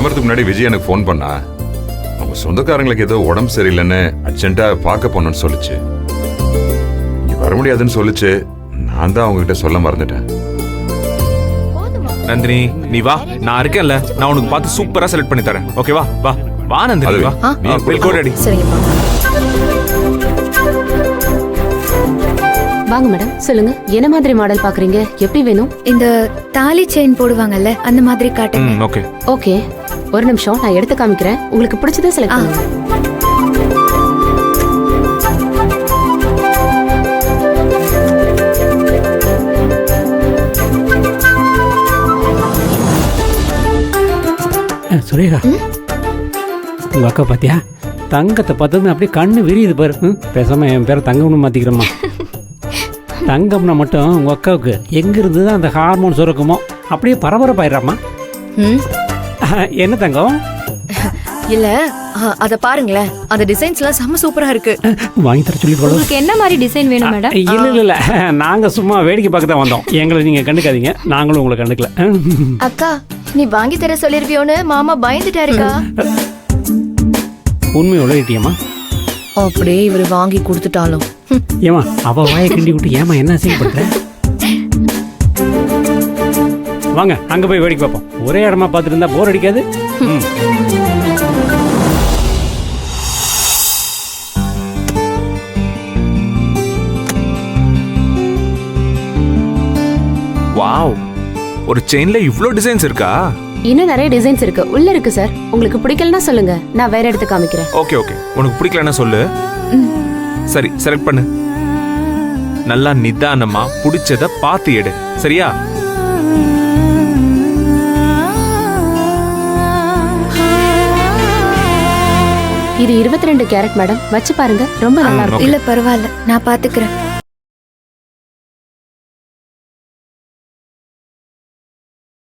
கிளம்புறதுக்கு முன்னாடி விஜய் எனக்கு ஃபோன் பண்ணா. அவங்க சொந்தக்காரங்களுக்கு ஏதோ உடம்பு சரியில்லைன்னு அர்ஜென்ட்டா பார்க்க போனோம்னு சொல்லுச்சு. இங்க வர முடியாதுன்னு சொல்லுச்சு. நான் தான் அவங்க கிட்ட சொல்ல மறந்துட்டேன். நந்தினி நீ வா, நான் இருக்கேன்ல, நான் உனக்கு பார்த்து சூப்பரா செலக்ட் பண்ணி தரேன். ஓகேவா? வா வா நந்தினி வா. Will go daddy. சரிங்கப்பா. வாங்க மேடம், சொல்லுங்க என்ன மாதிரி மாடல் பாக்குறீங்க? எப்படி வேணும்? இந்த தாலி செயின் போடுவாங்கல்ல அந்த மாதிரி காட்டுங்க. ஓகே ஓகே, ஒரு நிமிஷம் நான் எடுத்து காமிக்கிறேன். உங்களுக்கு பிடிச்சதை செலக்ட் பண்ணுங்க. சுரேகா, உங்க அக்கா பாத்தியா? தங்கத்தை பார்த்தது அப்படியே கண்ணு விரியுது பாரு. பேசாம என் பேரை தங்கம்னு மாத்திக்கிறோமா? தங்கம்னா மட்டும் உங்க அக்காவுக்கு எங்க இருந்து தான் அந்த ஹார்மோன் சுரக்குமோ அப்படியே பரபரப்பாயிடுறாமா. என்ன தங்கம்? இல்ல அத பாருங்களேன், அந்த டிசைன்ஸ்லாம் செம்ம சூப்பரா இருக்கு. வாங்கி தர சொல்லி போடுங்க. உங்களுக்கு என்ன மாதிரி டிசைன் வேணும் மேடம்? இல்ல நாங்க சும்மா வேடிக்கை பார்க்க தான் வந்தோம். எங்களை நீங்க கண்டுக்காதீங்க, நாங்களும் உங்களை கண்டுக்கல. அக்கா, நீ வாங்கி தர சொல்லிருப்பியோன்னு மாமா பயந்துட்டாருக்கா. உண்மை உலகிட்டியம்மா? அப்படியே இவரு வாங்கி கொடுத்துட்டாலும். ஏமா அவ வாயை கிண்டி விட்டு ஏமா என்ன செய்யப்படுற? வாங்க அங்க போய் வேடிக்கை பார்ப்போம். ஒரே இடமா பார்த்துட்டு இருந்தா போர் அடிக்காது. வாவ், ஒரு செயின்ல இவ்ளோ டிசைன்ஸ் இருக்கா? இன்னும் நிறைய டிசைன்ஸ் இருக்கு, உள்ள இருக்கு சார். உங்களுக்கு பிடிக்கலன்னா சொல்லுங்க, நான் வேற எடுத்து காமிக்கிறேன். ஓகே ஓகே, உனக்கு பிடிக்கலன்னா சொல்லு. சரி, செலக்ட் பண்ணு. நல்லா நிதானமா பிடிச்சத பார்த்து எடு, சரியா? இது 22 கேரட் மேடம், வச்சு பாருங்க, ரொம்ப நல்லா இருக்கும். இல்ல பரவாயில்ல, நான் பாத்துக்கிறேன்.